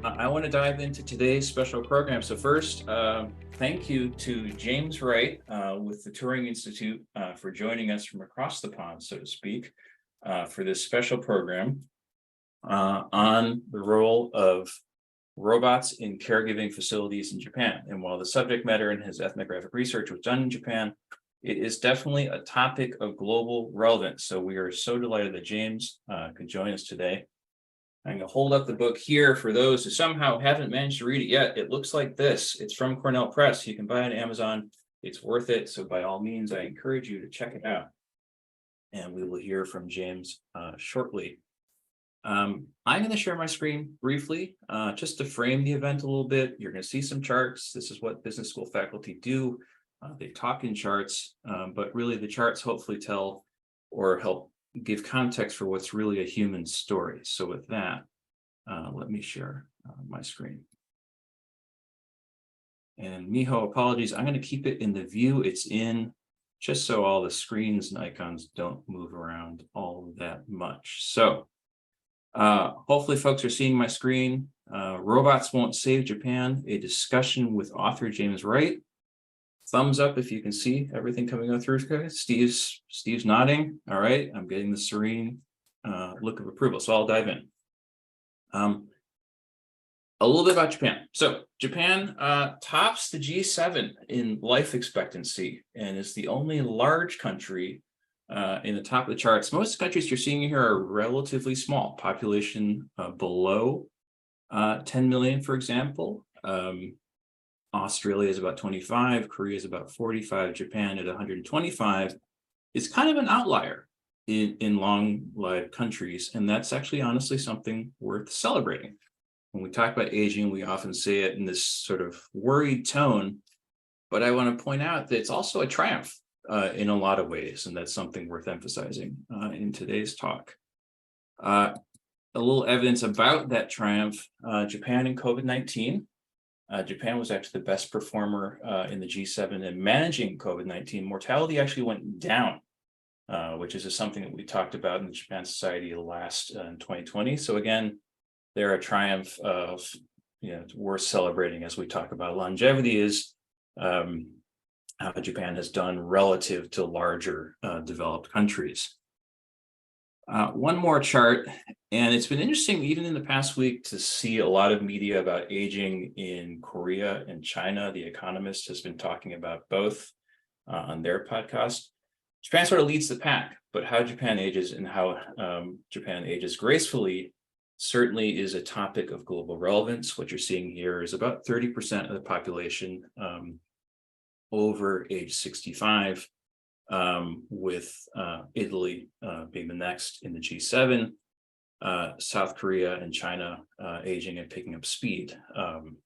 I want to dive into today's special program. So first, thank you to James Wright with the Turing Institute for joining us from across the pond, so to speak, for this special program on the role of robots in caregiving facilities in Japan. And while the subject matter in his ethnographic research was done in Japan, it is definitely a topic of global relevance. So we are so delighted that James could join us today. I'm going to hold up the book here for those who somehow haven't managed to read it yet. It looks like this. It's from Cornell Press. You can buy it on Amazon. It's worth it. So by all means, I encourage you to check it out. And we will hear from James shortly. I'm going to share my screen briefly, just to frame the event a little bit. You're going to see some charts. This is what business school faculty do. They talk in charts, but really the charts hopefully tell or help give context for what's really a human story. So with that, let me share my screen. And Miho, apologies. I'm going to keep it in the view it's in, just so all the screens and icons don't move around all that much. So hopefully folks are seeing my screen. Robots Won't Save Japan, a discussion with author James Wright. Thumbs up if you can see everything coming through. Steve's nodding. All right, I'm getting the serene look of approval. So I'll dive in. A little bit about Japan. So Japan tops the G7 in life expectancy and is the only large country in the top of the charts. Most countries you're seeing here are relatively small, population below 10 million, for example. Australia is about 25, Korea is about 45, Japan at 125 is kind of an outlier in long-lived countries. And that's actually honestly something worth celebrating. When we talk about aging, we often say it in this sort of worried tone, but I want to point out that it's also a triumph in a lot of ways. And that's something worth emphasizing in today's talk. A little evidence about that triumph, Japan and COVID-19. Japan was actually the best performer in the G7 in managing COVID-19. Mortality actually went down, which is something that we talked about in the Japan Society last in 2020. So again, they're a triumph of, worth celebrating as we talk about longevity is how Japan has done relative to larger developed countries. One more chart, and it's been interesting even in the past week to see a lot of media about aging in Korea and China. The Economist has been talking about both on their podcast. Japan sort of leads the pack, but how Japan ages and how Japan ages gracefully certainly is a topic of global relevance. What you're seeing here is about 30% of the population over age 65. With Italy being the next in the G7, South Korea and China aging and picking up speed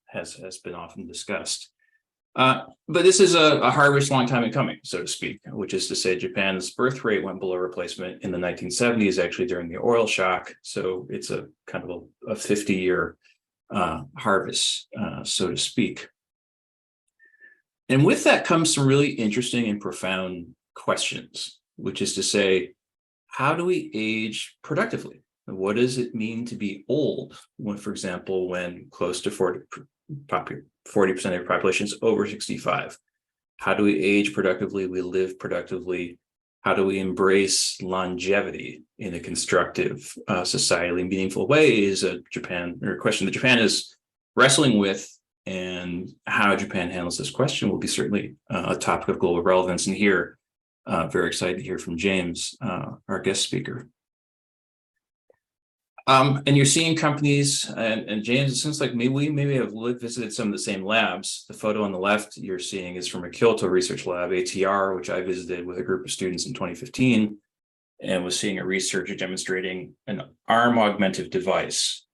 has been often discussed. But this is a harvest long time in coming, so to speak, which is to say Japan's birth rate went below replacement in the 1970s, actually during the oil shock. So it's a kind of a 50-year harvest, so to speak. And with that comes some really interesting and profound questions, which is to say, how do we age productively? What does it mean to be old when, for example, when close to 40% of your population is over 65? How do we age productively? We live productively. How do we embrace longevity in a constructive, societally meaningful way is a question that Japan is wrestling with, and how Japan handles this question will be certainly a topic of global relevance. And here, very excited to hear from James, our guest speaker. And you're seeing companies, and James, it seems like we maybe have visited some of the same labs. The photo on the left you're seeing is from a Kyoto research lab, ATR, which I visited with a group of students in 2015, and was seeing a researcher demonstrating an arm augmented device.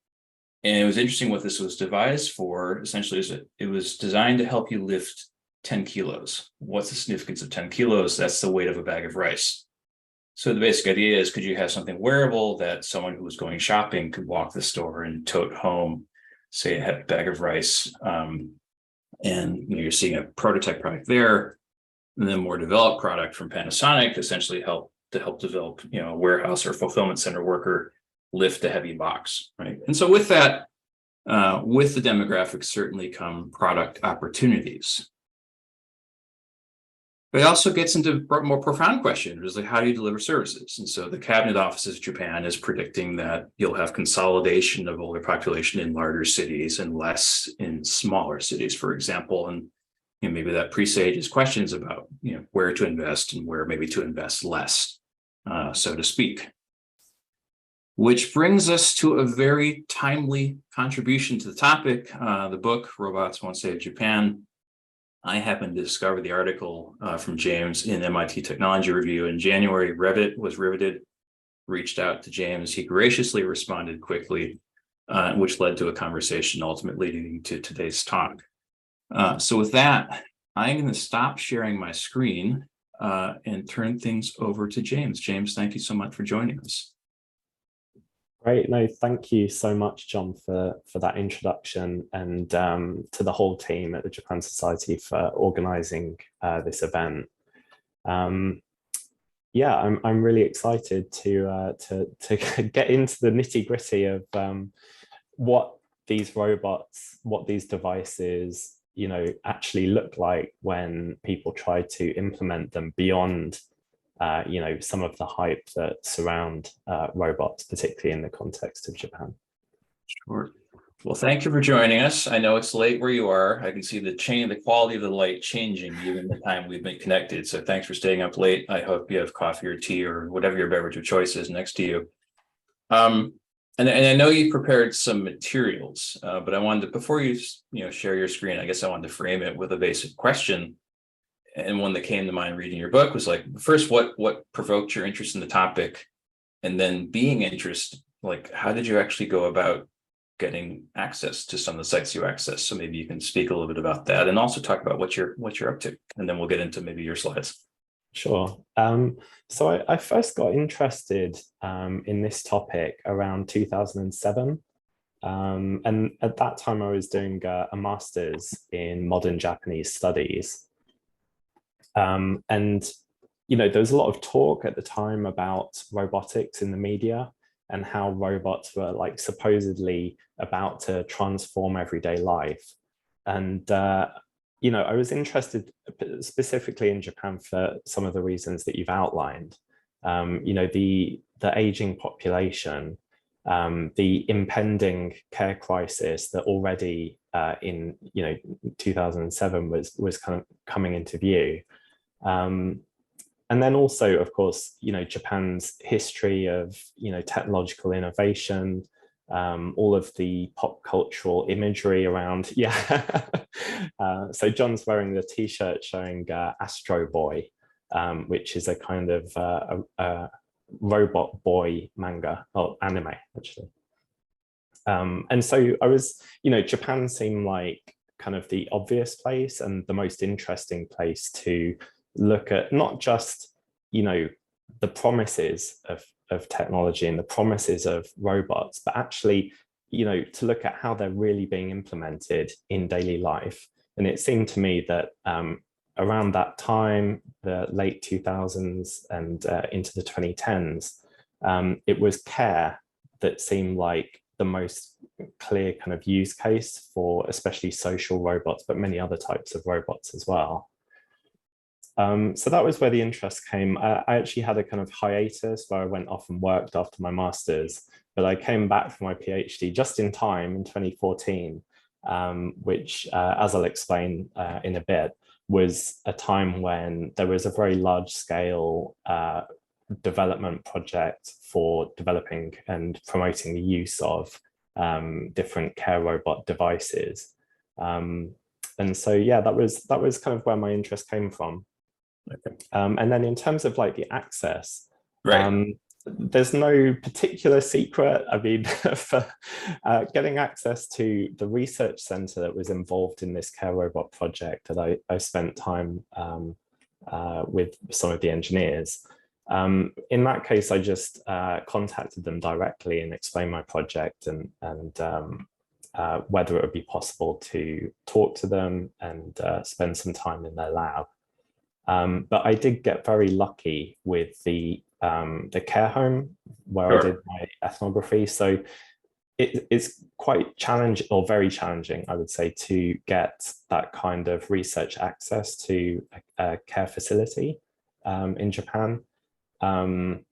And it was interesting what this was devised for. Essentially, it was designed to help you lift 10 kilos. What's the significance of 10 kilos? That's the weight of a bag of rice. So the basic idea is, could you have something wearable that someone who was going shopping could walk the store and tote home, say, a bag of rice? And you're seeing a prototype product there, and then more developed product from Panasonic, essentially help develop, a warehouse or fulfillment center worker lift a heavy box, right? And so with that, With the demographics certainly come product opportunities. But it also gets into more profound questions, like how do you deliver services? And so the Cabinet Office of Japan is predicting that you'll have consolidation of older population in larger cities and less in smaller cities, for example. And maybe that presages questions about where to invest and where maybe to invest less, so to speak. Which brings us to a very timely contribution to the topic, the book, Robots Won't Save Japan. I happened to discover the article from James in MIT Technology Review in January. Revit was riveted, reached out to James. He graciously responded quickly, which led to a conversation ultimately leading to today's talk. So with that, I'm going to stop sharing my screen and turn things over to James. James, thank you so much for joining us. Great. No, thank you so much, John, for that introduction, and to the whole team at the Japan Society for organizing this event. Yeah, I'm really excited to get into the nitty-gritty of what these robots, what these devices, actually look like when people try to implement them beyond some of the hype that surround robots, particularly in the context of Japan. Sure. Well, thank you for joining us. I know it's late where you are. I can see the quality of the light changing given the time we've been connected. So thanks for staying up late. I hope you have coffee or tea or whatever your beverage of choice is next to you. And I know you prepared some materials, but I wanted to, before you share your screen, I guess I wanted to frame it with a basic question. And one that came to mind reading your book was like, first, what provoked your interest in the topic? And then being interested, like, how did you actually go about getting access to some of the sites you access? So maybe you can speak a little bit about that and also talk about what you're up to. And then we'll get into maybe your slides. Sure. So I first got interested in this topic around 2007. And at that time, I was doing a master's in modern Japanese studies. And, there was a lot of talk at the time about robotics in the media and how robots were like supposedly about to transform everyday life. And, I was interested specifically in Japan for some of the reasons that you've outlined. The aging population, the impending care crisis that already in 2007 was kind of coming into view. And then also, of course, Japan's history of, technological innovation, all of the pop cultural imagery around, so John's wearing the t-shirt showing Astro Boy, which is a kind of a robot boy manga, or anime, actually. And so I was, Japan seemed like kind of the obvious place and the most interesting place to look at not just, the promises of technology and the promises of robots, but actually, to look at how they're really being implemented in daily life. And it seemed to me that around that time, the late 2000s and into the 2010s, it was care that seemed like the most clear kind of use case for especially social robots, but many other types of robots as well. So that was where the interest came. I actually had a kind of hiatus where I went off and worked after my master's, but I came back for my PhD just in time in 2014, which, as I'll explain in a bit, was a time when there was a very large scale development project for developing and promoting the use of different care robot devices. And so, yeah, that was kind of where my interest came from. Okay. And then in terms of like the access, right. There's no particular secret. I mean, for getting access to the research center that was involved in this care robot project that I spent time with some of the engineers. In that case, I just contacted them directly and explained my project and whether it would be possible to talk to them and spend some time in their lab. But I did get very lucky with the care home where Sure. I did my ethnography. So it's quite challenging, or very challenging, I would say, to get that kind of research access to a care facility in Japan. And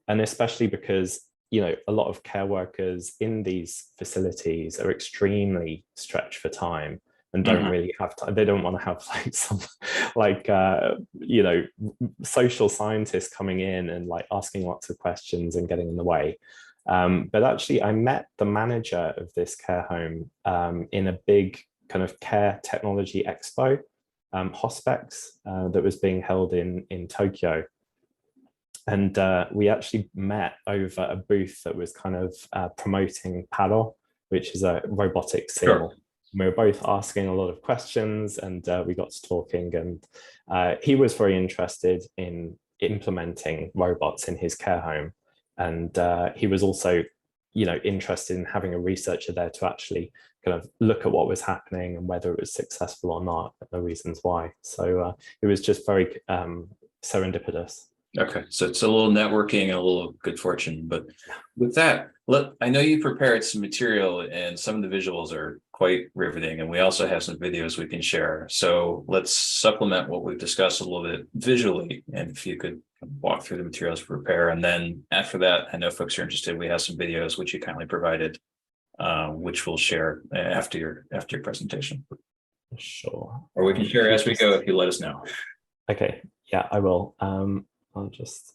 especially because, a lot of care workers in these facilities are extremely stretched for time and don't really have time. They don't want to have like some like social scientists coming in and like asking lots of questions and getting in the way. But actually, I met the manager of this care home in a big kind of care technology expo, Hospex, that was being held in Tokyo. And we actually met over a booth that was kind of promoting Paro, which is a robotic seal. Sure. We were both asking a lot of questions, and we got to talking, and he was very interested in implementing robots in his care home. And he was also, interested in having a researcher there to actually kind of look at what was happening and whether it was successful or not, and the reasons why. So it was just very serendipitous. Okay, so it's a little networking and a little good fortune. But with that, I know you prepared some material and some of the visuals are quite riveting, and we also have some videos we can share. So let's supplement what we've discussed a little bit visually, and if you could walk through the materials we prepare. And then after that, I know folks are interested. We have some videos which you kindly provided, which we'll share after your presentation. Sure. Or we can share as we go if you let us know. Okay, yeah, I will. I'll just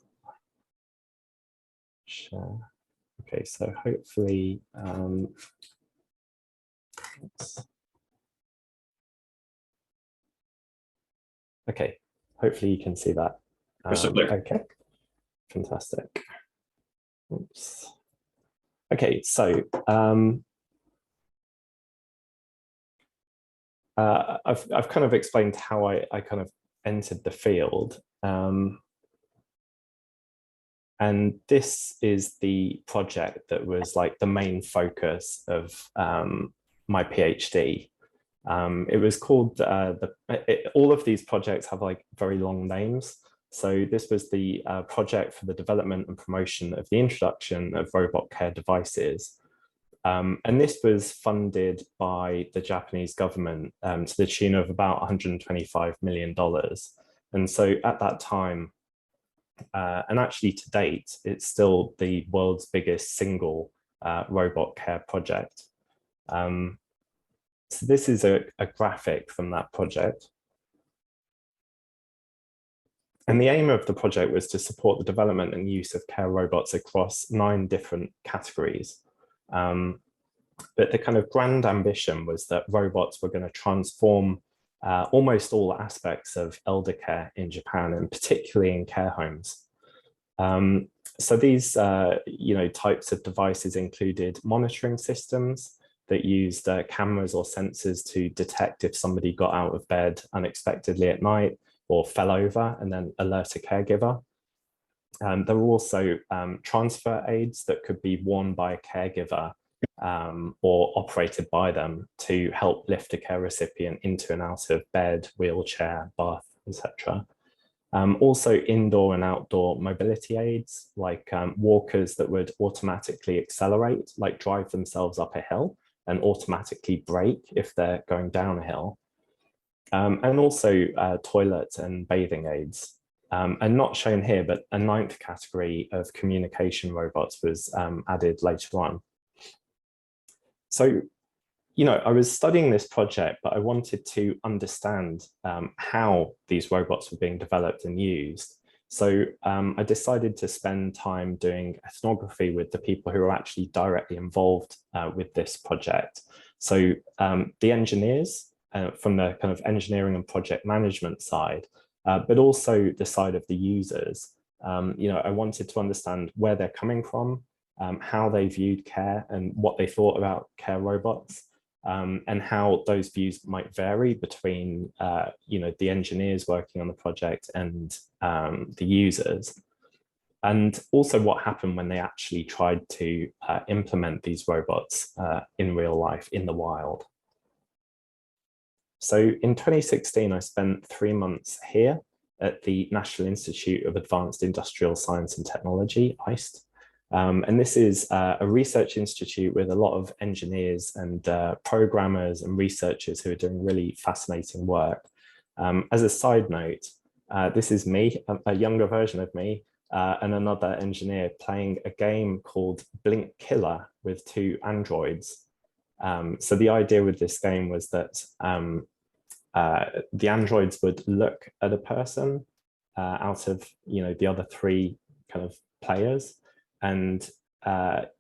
share. Okay, so hopefully, okay, hopefully you can see that. Okay, fantastic. Oops. Okay, so I've kind of explained how I kind of entered the field. And this is the project that was like the main focus of my PhD. It was called, all of these projects have like very long names. So this was the project for the development and promotion of the introduction of robot care devices. And this was funded by the Japanese government to the tune of about $125 million. And so at that time, and actually to date, it's still the world's biggest single robot care project. So this is a graphic from that project. And the aim of the project was to support the development and use of care robots across 9 different categories. But the kind of grand ambition was that robots were going to transform almost all aspects of elder care in Japan, and particularly in care homes. So these types of devices included monitoring systems that used cameras or sensors to detect if somebody got out of bed unexpectedly at night or fell over and then alert a caregiver. There were also transfer aids that could be worn by a caregiver or operated by them to help lift a care recipient into and out of bed, wheelchair, bath, etc. Also indoor and outdoor mobility aids, like walkers that would automatically accelerate, like drive themselves up a hill and automatically brake if they're going down a hill. And also toilet and bathing aids. And not shown here, but a 9th category of communication robots was added later on. So, I was studying this project, but I wanted to understand how these robots were being developed and used. So I decided to spend time doing ethnography with the people who are actually directly involved with this project. So the engineers from the kind of engineering and project management side, but also the side of the users. I wanted to understand where they're coming from, how they viewed care and what they thought about care robots, and how those views might vary between, the engineers working on the project and the users. And also what happened when they actually tried to implement these robots in real life, in the wild. So in 2016, I spent 3 months here at the National Institute of Advanced Industrial Science and Technology, IST, And this is a research institute with a lot of engineers and programmers and researchers who are doing really fascinating work. As a side note, this is me, a younger version of me, and another engineer playing a game called Blink Killer with 2 androids. So the idea with this game was that the androids would look at a person out of the other 3 kind of players, and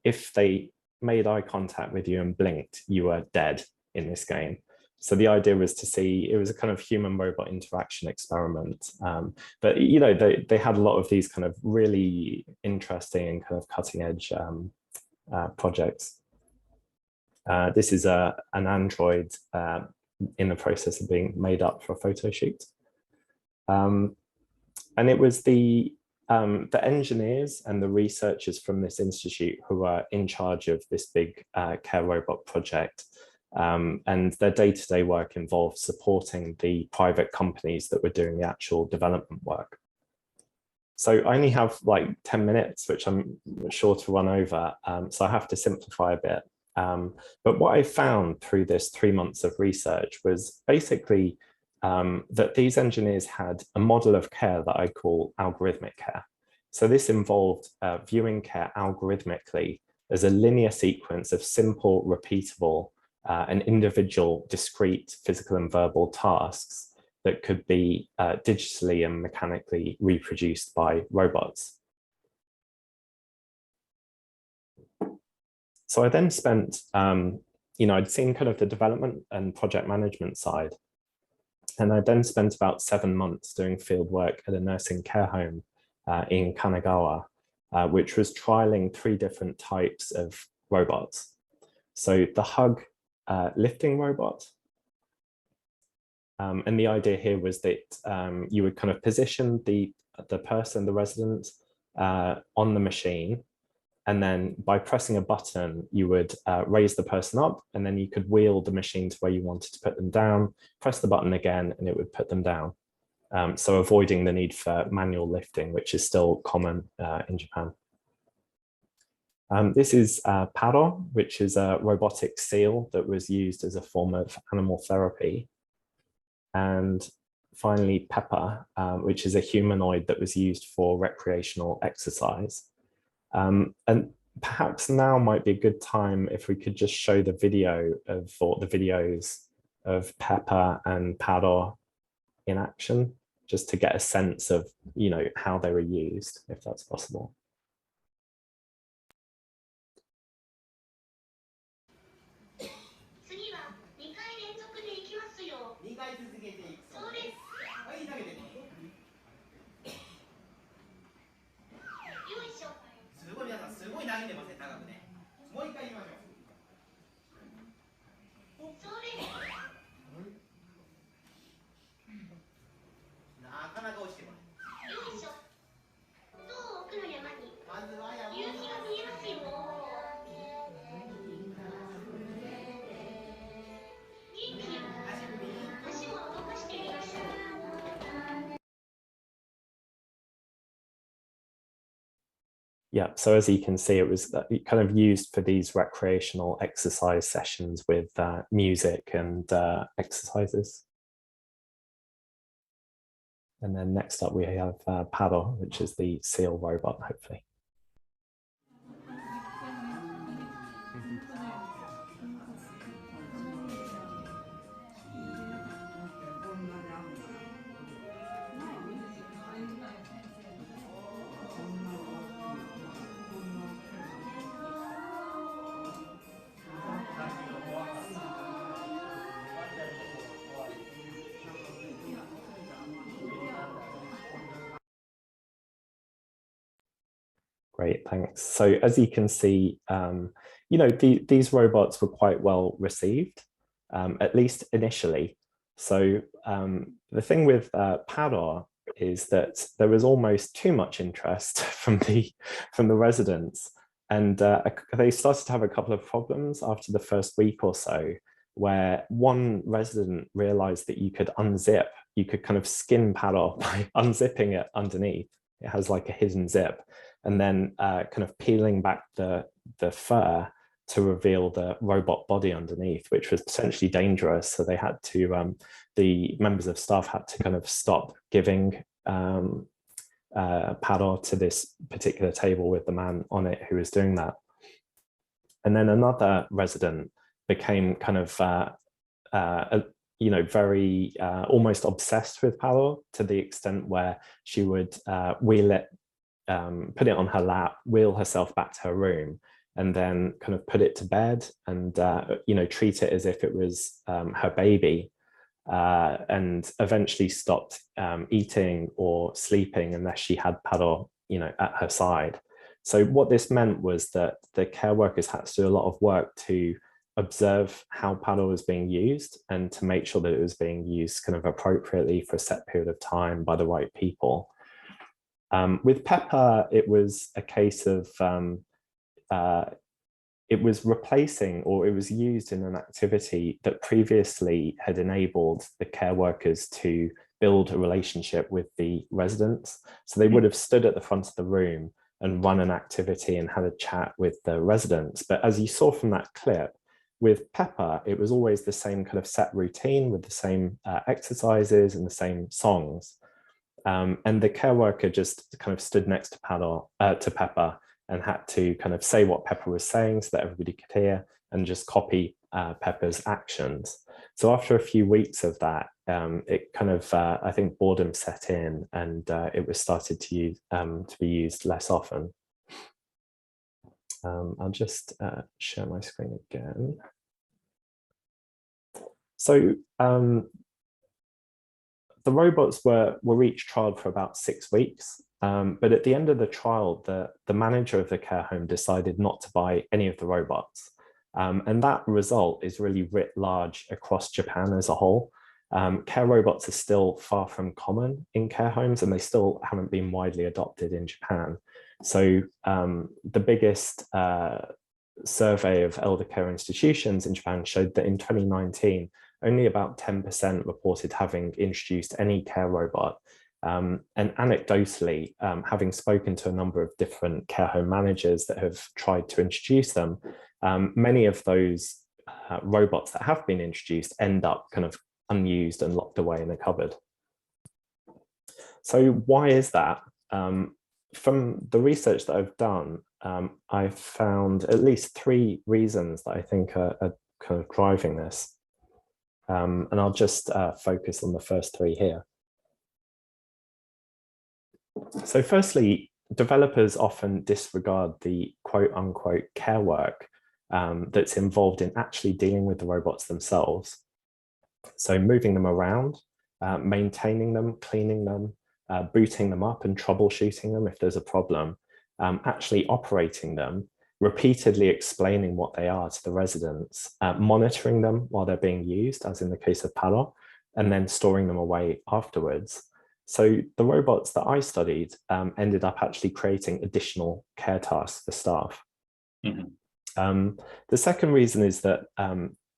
if they made eye contact with you and blinked, you were dead in this game. So the idea was to see, it was a kind of human robot interaction experiment. But they had a lot of these kind of really interesting and kind of cutting edge projects. This is an android in the process of being made up for a photo shoot. And it was the engineers and the researchers from this institute who were in charge of this big care robot project. And their day-to-day work involved supporting the private companies that were doing the actual development work. So I only have like 10 minutes, which I'm sure to run over, so I have to simplify a bit. But what I found through this 3 months of research was basically that these engineers had a model of care that I call algorithmic care. So this involved viewing care algorithmically as a linear sequence of simple, repeatable, and individual discrete physical and verbal tasks that could be digitally and mechanically reproduced by robots. So I then spent, I'd seen kind of the development and project management side. And I then spent about 7 months doing field work at a nursing care home in Kanagawa, which was trialing 3 different types of robots. So the hug lifting robot. And the idea here was that you would kind of position the person, the resident, on the machine. And then by pressing a button, you would raise the person up, and then you could wheel the machine to where you wanted to put them down, press the button again, and it would put them down. So avoiding the need for manual lifting, which is still common in Japan. This is Paro, which is a robotic seal that was used as a form of animal therapy. And finally, Pepper, which is a humanoid that was used for recreational exercise. And perhaps now might be a good time if we could just show the video or the videos of Pepper and Paro in action, just to get a sense of, how they were used, if that's possible. Yeah, so as you can see, it was kind of used for these recreational exercise sessions with music and exercises. And then next up we have Paro, which is the seal robot, hopefully. Great, thanks. So as you can see, these robots were quite well received, at least initially. So the thing with Paro is that there was almost too much interest from the residents, and they started to have a couple of problems after the first week or so, where one resident realized that you could kind of skin Paro by unzipping it underneath. It has like a hidden zip. and then kind of peeling back the fur to reveal the robot body underneath, which was potentially dangerous. So they had to, the members of staff had to kind of stop giving paddle to this particular table with the man on it who was doing that. And then another resident became kind of, very almost obsessed with paddle, to the extent where she would wheel it, put it on her lap, wheel herself back to her room, and then kind of put it to bed and, treat it as if it was her baby, and eventually stopped eating or sleeping unless she had paddle, at her side. So what this meant was that the care workers had to do a lot of work to observe how paddle was being used and to make sure that it was being used kind of appropriately for a set period of time by the right people. With Pepper, it was a case of it was replacing, or it was used in an activity that previously had enabled the care workers to build a relationship with the residents. So they would have stood at the front of the room and run an activity and had a chat with the residents. But as you saw from that clip, with Pepper, it was always the same kind of set routine with the same exercises and the same songs. And the care worker just kind of stood next to Pepper and had to kind of say what Pepper was saying so that everybody could hear, and just copy Pepper's actions. So after a few weeks of that, it kind of, I think boredom set in, and it was started to be used less often. I'll just share my screen again. So the robots were each trialed for about 6 weeks, but at the end of the trial, the manager of the care home decided not to buy any of the robots. And that result is really writ large across Japan as a whole. Care robots are still far from common in care homes, and they still haven't been widely adopted in Japan. So the biggest survey of elder care institutions in Japan showed that in 2019, only about 10% reported having introduced any care robot. And anecdotally, having spoken to a number of different care home managers that have tried to introduce them, many of those robots that have been introduced end up kind of unused and locked away in a cupboard. So why is that? From the research that I've done, I've found at least 3 reasons that I think are kind of driving this. And I'll just focus on the first 3 here. So firstly, developers often disregard the quote unquote care work that's involved in actually dealing with the robots themselves. So moving them around, maintaining them, cleaning them, booting them up and troubleshooting them if there's a problem, actually operating them, repeatedly explaining what they are to the residents, monitoring them while they're being used, as in the case of Palo, and then storing them away afterwards. So the robots that I studied ended up actually creating additional care tasks for staff. Mm-hmm. The second reason is that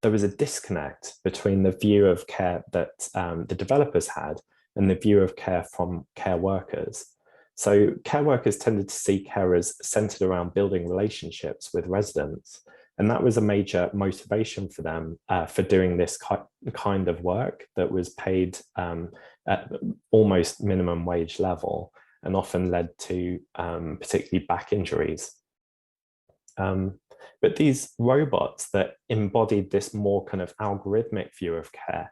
there was a disconnect between the view of care that the developers had and the view of care from care workers. So care workers tended to see care as centered around building relationships with residents. And that was a major motivation for them for doing this kind of work that was paid at almost minimum wage level, and often led to particularly back injuries. But these robots that embodied this more kind of algorithmic view of care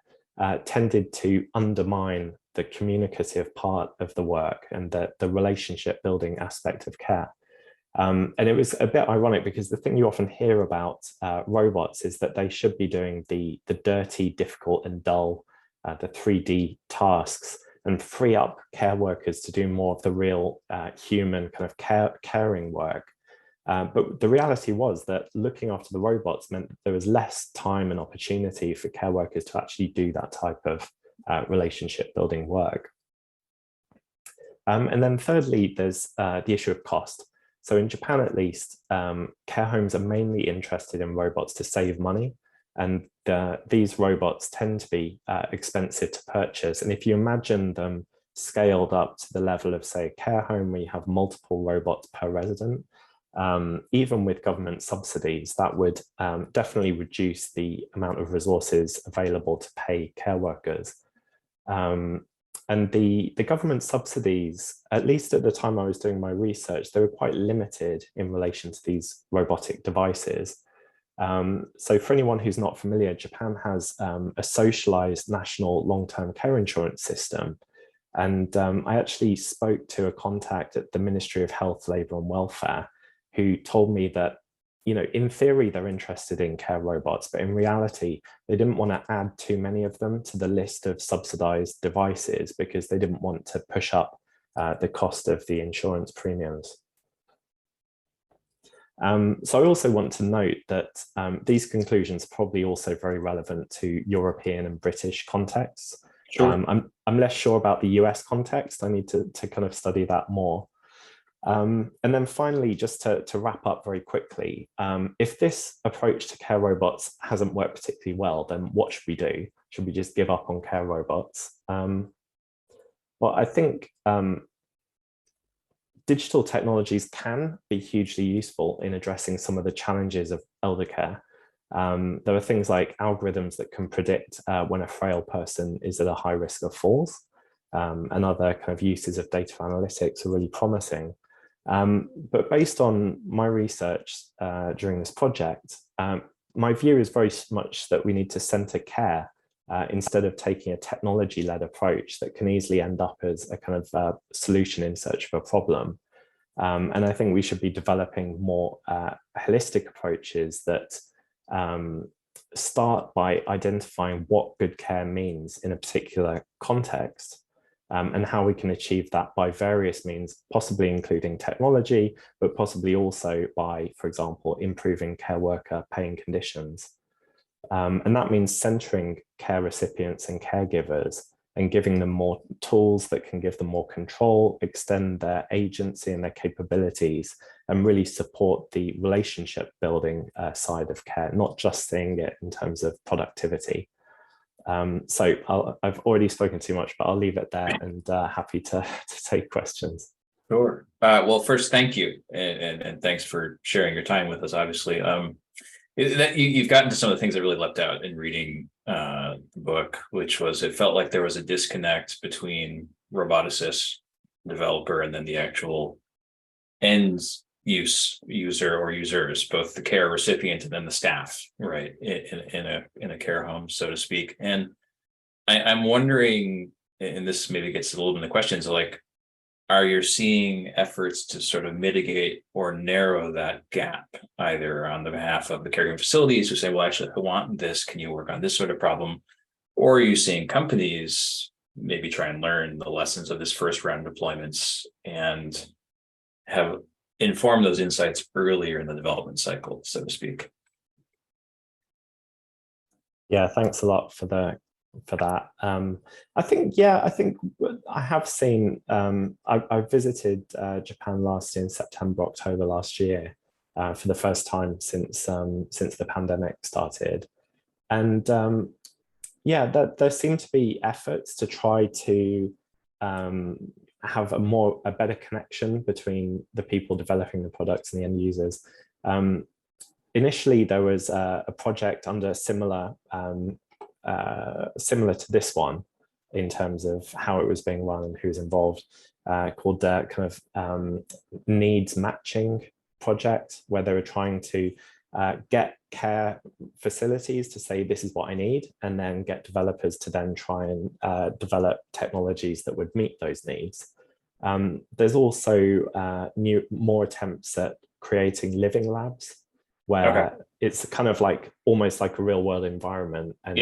tended to undermine the communicative part of the work and the relationship building aspect of care. And it was a bit ironic because the thing you often hear about robots is that they should be doing the dirty, difficult and dull, the 3D tasks, and free up care workers to do more of the real human kind of caring work. But the reality was that looking after the robots meant that there was less time and opportunity for care workers to actually do that type of relationship building work. And then thirdly, there's the issue of cost. So in Japan, at least, care homes are mainly interested in robots to save money. And these robots tend to be expensive to purchase. And if you imagine them scaled up to the level of, say, a care home where you have multiple robots per resident, even with government subsidies, that would definitely reduce the amount of resources available to pay care workers. And the government subsidies, at least at the time I was doing my research, they were quite limited in relation to these robotic devices. So for anyone who's not familiar, Japan has a socialized national long-term care insurance system. And I actually spoke to a contact at the Ministry of Health, Labour and Welfare who told me that, you know, in theory, they're interested in care robots, but in reality, they didn't want to add too many of them to the list of subsidized devices because they didn't want to push up the cost of the insurance premiums. So I also want to note that these conclusions are probably also very relevant to European and British contexts. Sure. I'm less sure about the US context. I need to kind of study that more. And then finally, just to wrap up very quickly, if this approach to care robots hasn't worked particularly well, then what should we do? Should we just give up on care robots? Well, I think digital technologies can be hugely useful in addressing some of the challenges of elder care. There are things like algorithms that can predict when a frail person is at a high risk of falls, and other kind of uses of data analytics are really promising. But based on my research during this project, my view is very much that we need to center care instead of taking a technology-led approach that can easily end up as a kind of solution in search of a problem. And I think we should be developing more holistic approaches that start by identifying what good care means in a particular context, and how we can achieve that by various means, possibly including technology, but possibly also by, for example, improving care worker paying conditions. And that means centering care recipients and caregivers and giving them more tools that can give them more control, extend their agency and their capabilities, and really support the relationship building side of care, not just seeing it in terms of productivity. So I've already spoken too much, but I'll leave it there and happy to take questions. Sure. Well, first, thank you. And thanks for sharing your time with us, obviously. You've gotten to some of the things that really leapt out in reading the book, which was it felt like there was a disconnect between roboticist, developer, and then the actual end user or users, both the care recipient and then the staff, right, in a care home, so to speak. And I'm wondering, and this maybe gets a little bit of the questions, like, are you seeing efforts to sort of mitigate or narrow that gap, either on the behalf of the caregiving facilities who say, well, actually, I want this, can you work on this sort of problem? Or are you seeing companies maybe try and learn the lessons of this first round of deployments and have informed those insights earlier in the development cycle, so to speak? Yeah, thanks a lot for that. I think I have seen. I visited Japan last year in September, October last year, for the first time since the pandemic started, and yeah, there seem to be efforts to try to have a better connection between the people developing the products and the end users. Initially, there was a project under similar to this one in terms of how it was being run and who was involved, called the kind of needs matching project, where they were trying to get care facilities to say, this is what I need, and then get developers to then try and develop technologies that would meet those needs. There's also more attempts at creating living labs, where it's kind of like almost like a real world environment, and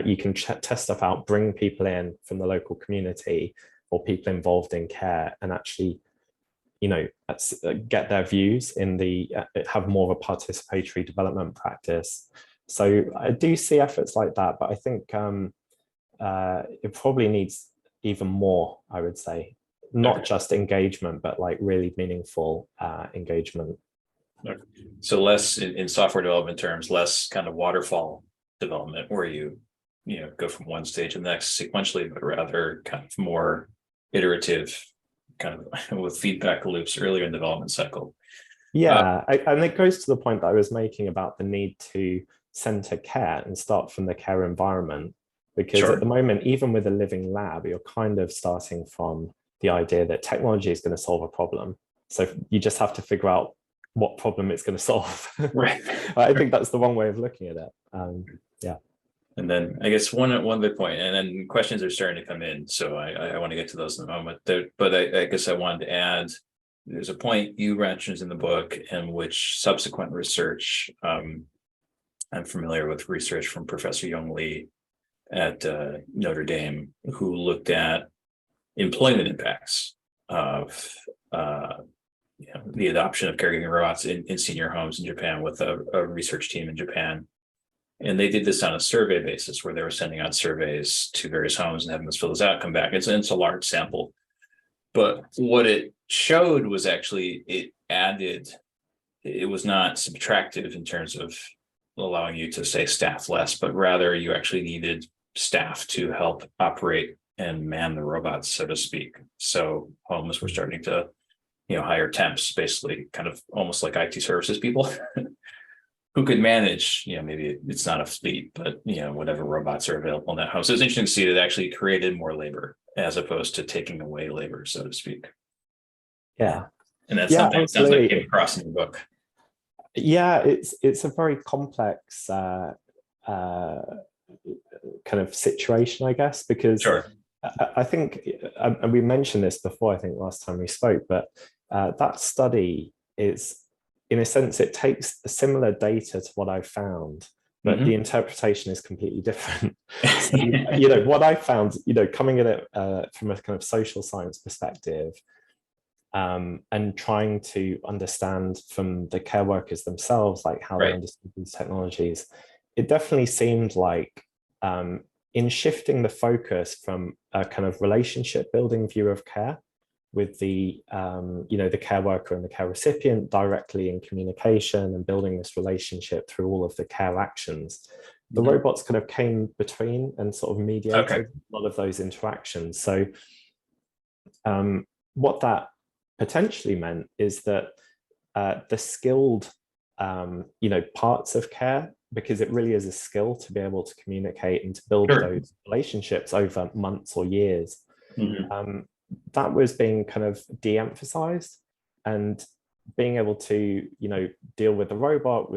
you can test stuff out, bring people in from the local community or people involved in care, and actually, you know, get their views in have more of a participatory development practice. So I do see efforts like that, but I think it probably needs even more, I would say, not just engagement, but like really meaningful engagement. So less in software development terms, less kind of waterfall development where you go from one stage to the next sequentially, but rather kind of more iterative kind of with feedback loops earlier in the development cycle. Yeah, and it goes to the point that I was making about the need to center care and start from the care environment. Because at the moment, even with a living lab, you're kind of starting from the idea that technology is going to solve a problem. So you just have to figure out what problem it's going to solve. Right. I think that's the one way of looking at it. Yeah. And then I guess one other point, and then questions are starting to come in, so I want to get to those in a moment. But I guess I wanted to add, there's a point you mentioned in the book in which subsequent research, I'm familiar with research from Professor Young Lee at Notre Dame, who looked at employment impacts of the adoption of caregiving robots in senior homes in Japan with a research team in Japan. And they did this on a survey basis where they were sending out surveys to various homes and having us fill this out, come back. It's a large sample. But what it showed was actually it was not subtractive in terms of allowing you to say staff less, but rather you actually needed staff to help operate and man the robots, so to speak. So homes were starting to, hire temps, basically kind of almost like IT services people who could manage, maybe it's not a fleet, but, whatever robots are available in that house. So it's interesting to see that it actually created more labor as opposed to taking away labor, so to speak. Yeah. And that's something that sounds like came across in the book. Yeah, it's a very complex kind of situation, I guess, because Sure. I think, and we mentioned this before, I think last time we spoke, but that study is, in a sense, it takes similar data to what I found, but the interpretation is completely different. So, what I found, coming at it from a kind of social science perspective, and trying to understand from the care workers themselves, like how they understand these technologies, it definitely seemed like in shifting the focus from a kind of relationship building view of care with the the care worker and the care recipient directly in communication and building this relationship through all of the care actions, the robots kind of came between and sort of mediated a lot of those interactions. So what that potentially meant is that the skilled parts of care, because it really is a skill to be able to communicate and to build those relationships over months or years, that was being kind of de-emphasized, and being able to deal with the robot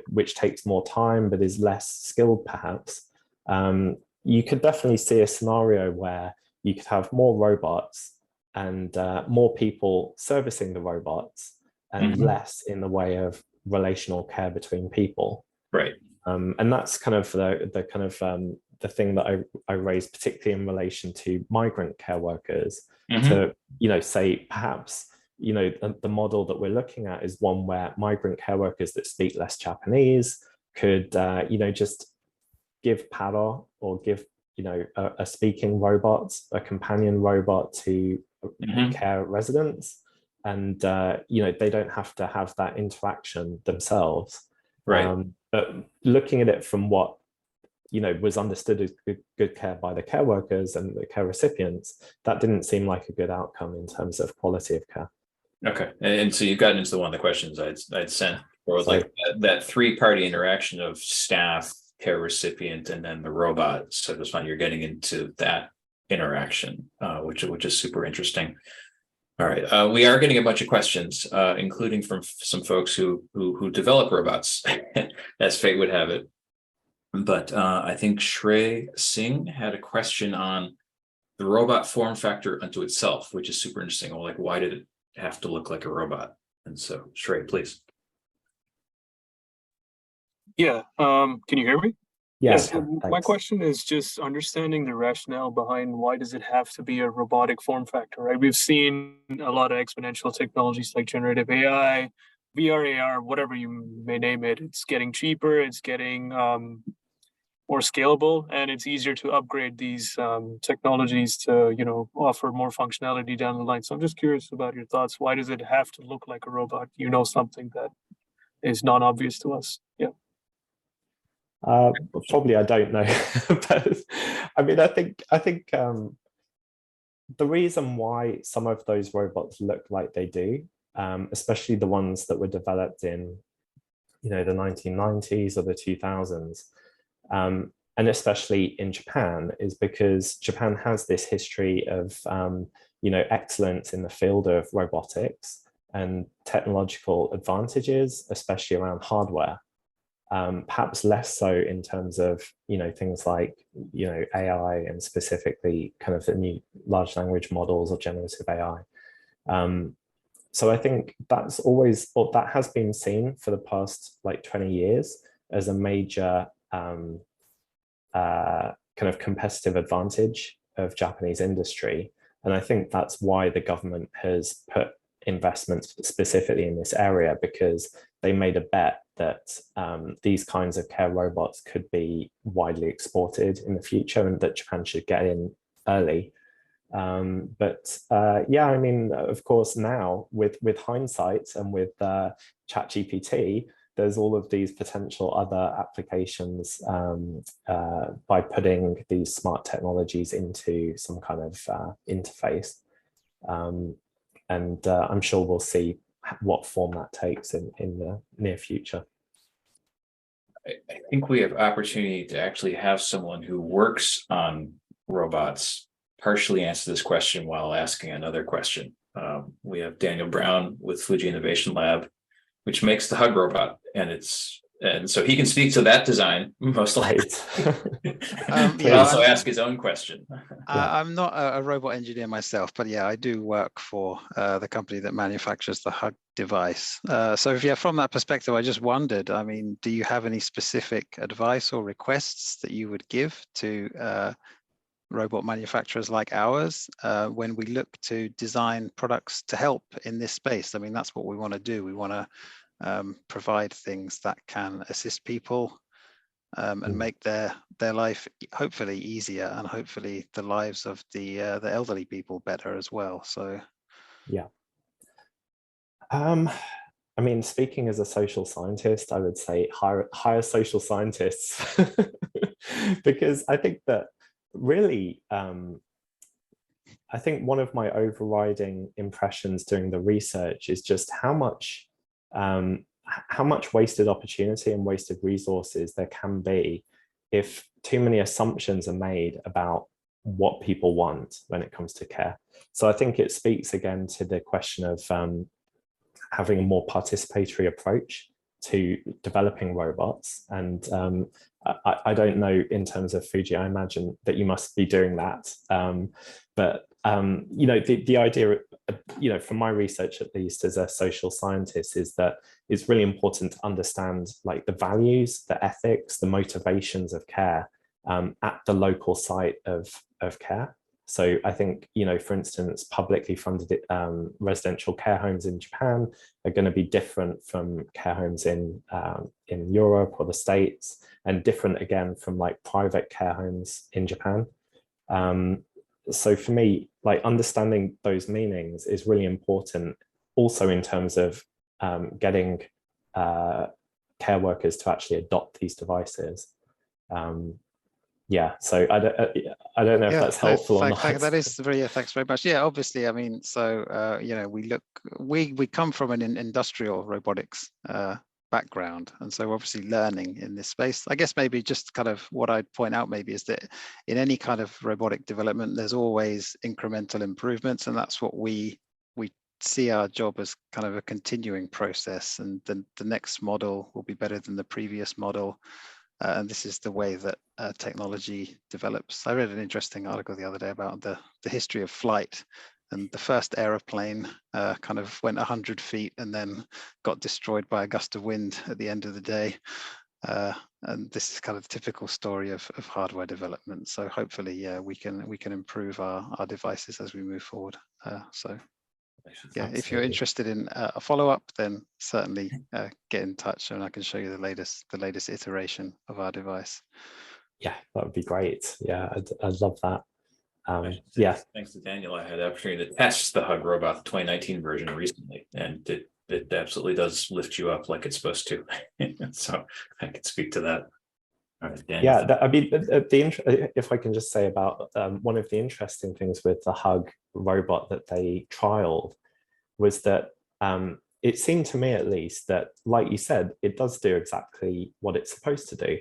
which takes more time but is less skilled perhaps. You could definitely see a scenario where you could have more robots and more people servicing the robots and less in the way of relational care between people. Right. And that's kind of the kind of the thing that I raised, particularly in relation to migrant care workers, to say perhaps the model that we're looking at is one where migrant care workers that speak less Japanese could just give paro, or give a speaking robot, a companion robot to care residents, and they don't have to have that interaction themselves. Right. But looking at it from what was understood as good care by the care workers and the care recipients, that didn't seem like a good outcome in terms of quality of care. Okay, and so you've gotten into one of the questions I'd sent, or like that three-party interaction of staff, care recipient, and then the robot. So this one, you're getting into that interaction, which is super interesting. All right, we are getting a bunch of questions, including from some folks who develop robots, as fate would have it. But I think Shrey Singh had a question on the robot form factor unto itself, which is super interesting. Well, like, why did it have to look like a robot? And so, Shrey, please. Yeah. Can you hear me? Yes. My question is just understanding the rationale behind why does it have to be a robotic form factor, right? We've seen a lot of exponential technologies like generative AI, VR, AR, whatever you may name it. It's getting cheaper, it's getting more scalable, and it's easier to upgrade these technologies to, offer more functionality down the line. So I'm just curious about your thoughts. Why does it have to look like a robot? Something that is non-obvious to us. Yeah. Probably I don't know, but I mean, I think the reason why some of those robots look like they do, especially the ones that were developed in, the 1990s or the 2000s, and especially in Japan, is because Japan has this history of, excellence in the field of robotics and technological advantages, especially around hardware. Perhaps less so in terms of things like AI, and specifically kind of the new large language models or generative AI. So I think that's always, or that has been seen for the past like 20 years as a major kind of competitive advantage of Japanese industry. And I think that's why the government has put investments specifically in this area, because they made a bet that these kinds of care robots could be widely exported in the future, and that Japan should get in early. Yeah, I mean, of course, now with hindsight and with ChatGPT, there's all of these potential other applications by putting these smart technologies into some kind of interface. And I'm sure we'll see what form that takes in the near future. I think we have opportunity to actually have someone who works on robots partially answer this question while asking another question. We have Daniel Brown with Fuji Innovation Lab, which makes the hug robot, and so he can speak to that design most likely. But also ask his own question. I'm not a robot engineer myself, but yeah, I do work for the company that manufactures the hug device. So yeah, from that perspective, I just wondered, I mean, do you have any specific advice or requests that you would give to robot manufacturers like ours when we look to design products to help in this space? I mean, that's what we want to do. We want to provide things that can assist people and make their life hopefully easier, and hopefully the lives of the elderly people better as well. So yeah, I mean, speaking as a social scientist, I would say hire social scientists because I think that really, I think one of my overriding impressions during the research is just how much wasted opportunity and wasted resources there can be if too many assumptions are made about what people want when it comes to care. So I think it speaks again to the question of having a more participatory approach to developing robots. And I don't know, in terms of Fuji, I imagine that you must be doing that. But the idea, from my research, at least as a social scientist, is that it's really important to understand like the values, the ethics, the motivations of care at the local site of care. So I think, for instance, publicly funded residential care homes in Japan are going to be different from care homes in Europe or the States, and different again from like private care homes in Japan. So for me, like understanding those meanings is really important, also in terms of getting care workers to actually adopt these devices. Yeah, so I don't know if that's helpful or not. That is very, thanks very much. Yeah, obviously, I mean, so we come from an industrial robotics background, and so obviously learning in this space. I guess maybe just kind of what I'd point out maybe is that in any kind of robotic development, there's always incremental improvements, and that's what we see our job as kind of a continuing process, and the next model will be better than the previous model. And this is the way that technology develops. I read an interesting article the other day about the history of flight, and the first aeroplane kind of went 100 feet and then got destroyed by a gust of wind at the end of the day. And this is kind of the typical story of hardware development. So hopefully, yeah, we can improve our devices as we move forward. So yeah, if you're interested in a follow-up, then certainly get in touch, and I can show you the latest iteration of our device. Yeah, that would be great. Yeah, I'd love that. Yeah, thanks to Daniel, I had the opportunity to test the Hug Robot, the 2019 version, recently, and it absolutely does lift you up like it's supposed to. So I can speak to that. All right, Daniel. Yeah, I mean, if I can just say about one of the interesting things with the Hug robot that they trialed was that it seemed to me, at least, that, like you said, it does do exactly what it's supposed to do.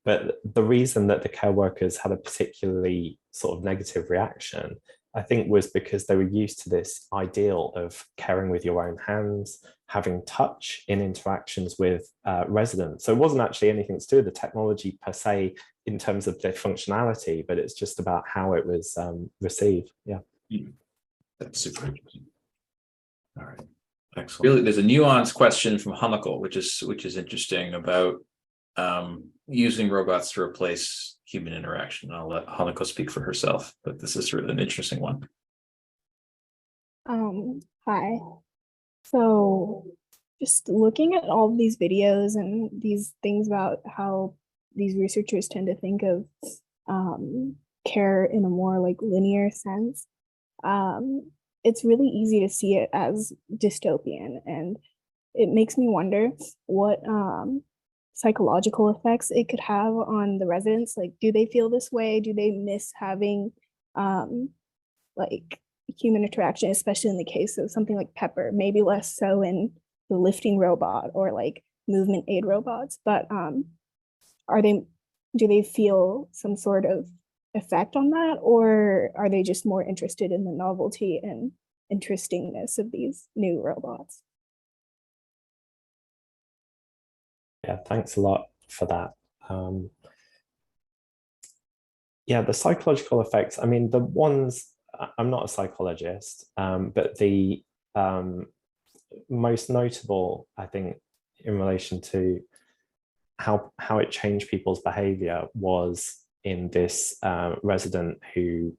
But the reason that the care workers had a particularly sort of negative reaction, I think, was because they were used to this ideal of caring with your own hands, having touch in interactions with residents. So it wasn't actually anything to do with the technology per se in terms of the functionality, but it's just about how it was received. Yeah. That's super interesting. All right. Excellent. Really, there's a nuanced question from Hanako, which is interesting, about using robots to replace human interaction. I'll let Hanako speak for herself, but this is really an interesting one. Hi. So just looking at all of these videos and these things about how these researchers tend to think of care in a more like linear sense, it's really easy to see it as dystopian, and it makes me wonder what psychological effects it could have on the residents. Like, do they feel this way? Do they miss having like human interaction, especially in the case of something like Pepper, maybe less so in the lifting robot or like movement aid robots, but do they feel some sort of effect on that, or are they just more interested in the novelty and interestingness of these new robots? Yeah, thanks a lot for that. Yeah, the psychological effects, I mean, the ones, I'm not a psychologist, but the most notable, I think, in relation to how it changed people's behavior was in this resident who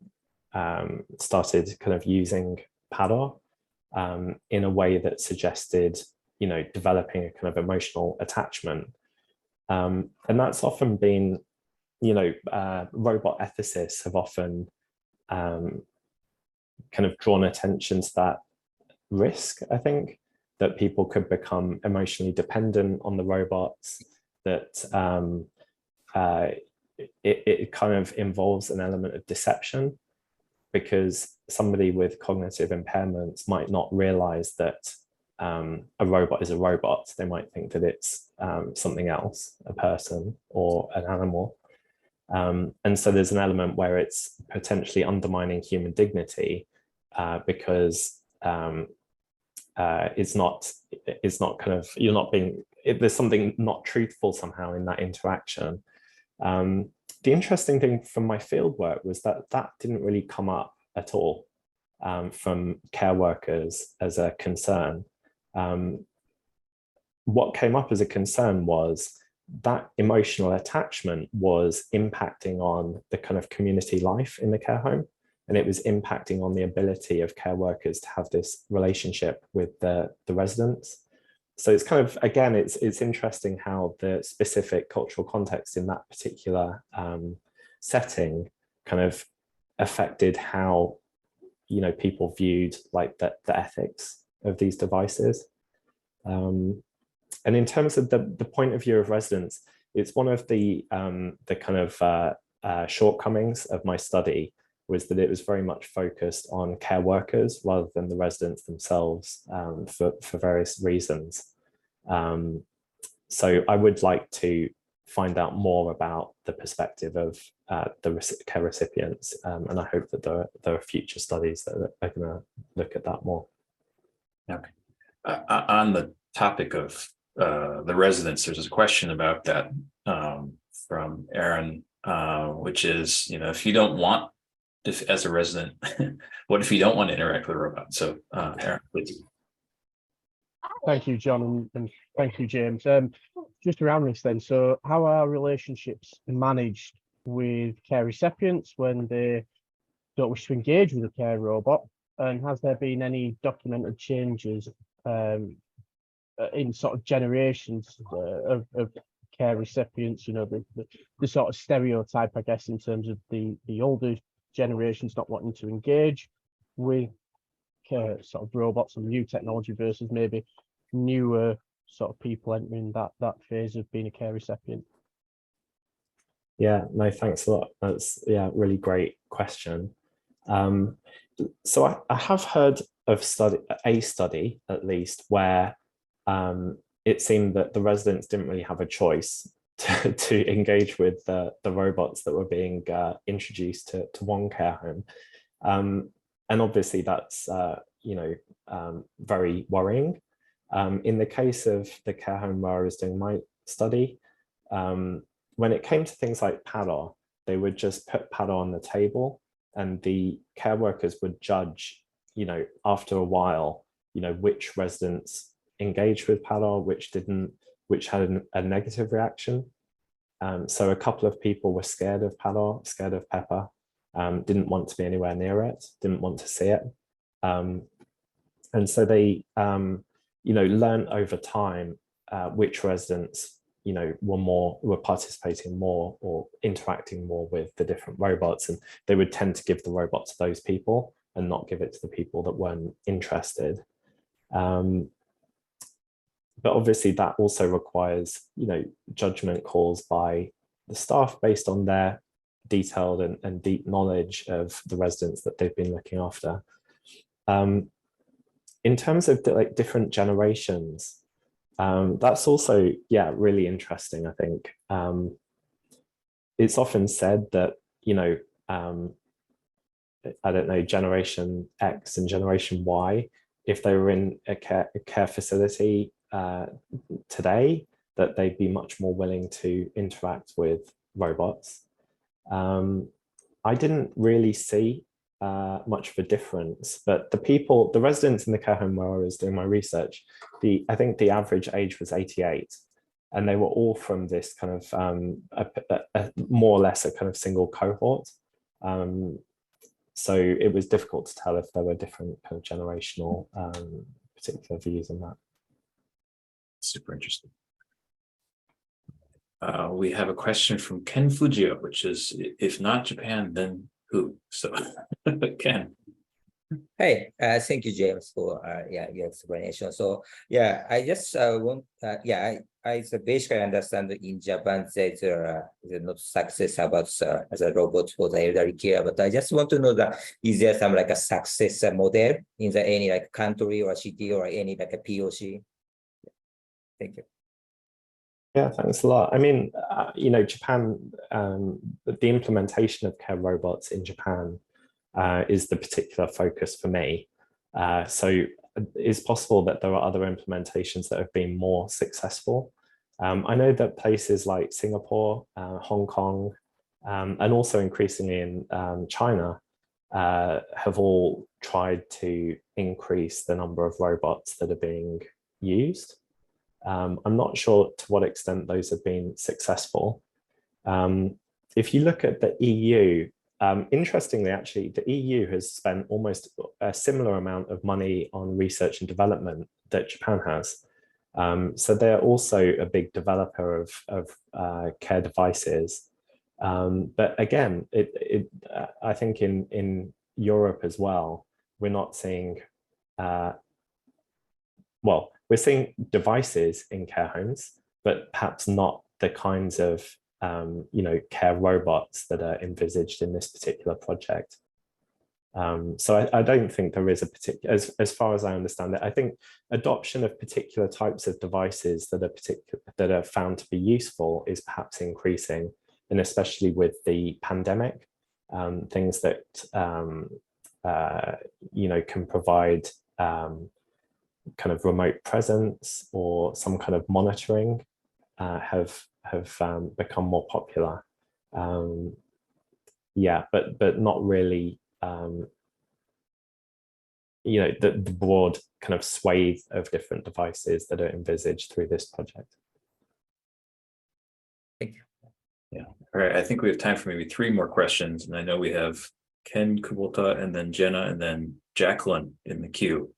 started kind of using Pador in a way that suggested, developing a kind of emotional attachment. And that's often been, robot ethicists have often kind of drawn attention to that risk, I think, that people could become emotionally dependent on the robots, that it kind of involves an element of deception, because somebody with cognitive impairments might not realize that a robot is a robot. They might think that it's something else, a person or an animal. And so there's an element where it's potentially undermining human dignity because it's not kind of, you're not being, there's something not truthful somehow in that interaction. The interesting thing from my field work was that didn't really come up at all from care workers as a concern. What came up as a concern was that emotional attachment was impacting on the kind of community life in the care home, and it was impacting on the ability of care workers to have this relationship with the residents. So it's kind of, again, it's interesting how the specific cultural context in that particular setting kind of affected how, people viewed like the ethics of these devices. And in terms of the point of view of residents, it's one of the kind of shortcomings of my study was that it was very much focused on care workers rather than the residents themselves for various reasons. So I would like to find out more about the perspective of the care recipients, and I hope that there are future studies that are going to look at that more. Okay. On the topic of the residents, there's a question about that from Aaron, which is, if you don't want, as a resident, what if you don't want to interact with a robot? So Aaron, please. Thank you, John, and thank you, James. Just around this then, so how are relationships managed with care recipients when they don't wish to engage with a care robot? And has there been any documented changes in sort of generations of care recipients, the sort of stereotype, I guess, in terms of the older generations not wanting to engage with sort of robots and new technology versus maybe newer sort of people entering that phase of being a care recipient? Yeah, no, thanks a lot. That's, yeah, really great question. So I have heard of a study at least where it seemed that the residents didn't really have a choice to engage with the robots that were being introduced to one care home. And obviously that's, very worrying. In the case of the care home where I was doing my study, when it came to things like PADR, they would just put PADR on the table and the care workers would judge, after a while, which residents engaged with PADR, which didn't, which had a negative reaction. So a couple of people were scared of PADR, scared of Pepper, didn't want to be anywhere near it, didn't want to see it. And so they, learned over time which residents, were participating more or interacting more with the different robots, and they would tend to give the robot to those people and not give it to the people that weren't interested. But obviously that also requires, judgment calls by the staff based on their detailed and deep knowledge of the residents that they've been looking after. In terms of different generations, that's also, really interesting, I think. It's often said that, I don't know, Generation X and Generation Y, if they were in a care facility today, that they'd be much more willing to interact with robots. I didn't really see much of a difference, but the residents in the care home where I was doing my research, I think the average age was 88, and they were all from this kind of more or less a kind of single cohort. So it was difficult to tell if there were different kind of generational particular views on that. Super interesting. We have a question from Ken Fujio, which is, if not Japan, then who? So Ken. Hey, thank you, James, for your explanation. So I just want I basically understand that in Japan there's not success about the robot for the elderly care, but I just want to know that is there some like a success model in the any like country or city or any like a POC? Thank you. Yeah, thanks a lot. I mean, Japan, the implementation of care robots in Japan is the particular focus for me. So it's possible that there are other implementations that have been more successful. I know that places like Singapore, Hong Kong, and also increasingly in China have all tried to increase the number of robots that are being used. I'm not sure to what extent those have been successful. If you look at the EU, interestingly, actually, the EU has spent almost a similar amount of money on research and development that Japan has. So they're also a big developer of care devices. But again, I think in Europe as well, we're not seeing, we're seeing devices in care homes, but perhaps not the kinds of care robots that are envisaged in this particular project. So I don't think there is a particular, as far as I understand it, I think adoption of particular types of devices that are found to be useful is perhaps increasing, and especially with the pandemic, things that can provide kind of remote presence or some kind of monitoring have become more popular. But not really the broad kind of swathe of different devices that are envisaged through this project. Thank you. Yeah. All right. I think we have time for maybe 3 more questions, and I know we have Ken Kubota and then Jenna and then Jacqueline in the queue,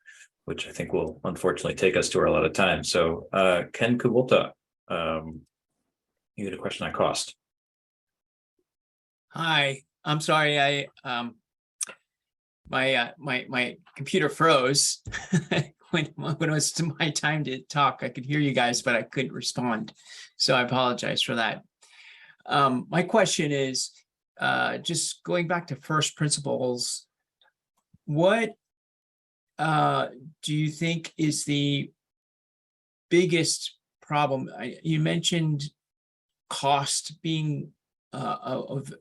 which I think will unfortunately take us to our allotted time. So Ken Kubota, you had a question on cost. Hi, I'm sorry. My computer froze when it was my time to talk. I could hear you guys, but I couldn't respond. So I apologize for that. My question is, just going back to first principles, what do you think is the biggest problem? You mentioned cost being of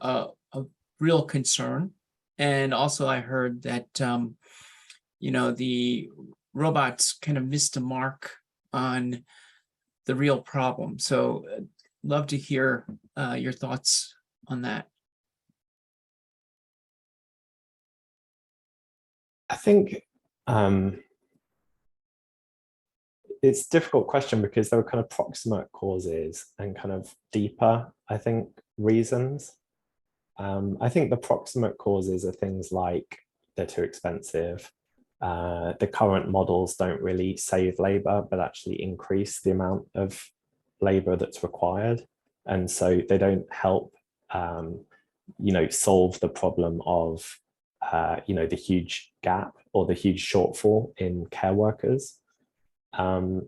real concern, and also I heard that the robots kind of missed the mark on the real problem. So love to hear your thoughts on that. I think it's a difficult question because there are kind of proximate causes and kind of deeper, I think, reasons. I think the proximate causes are things like they're too expensive. The current models don't really save labor, but actually increase the amount of labor that's required. And so they don't help, solve the problem of, the huge gap or the huge shortfall in care workers. But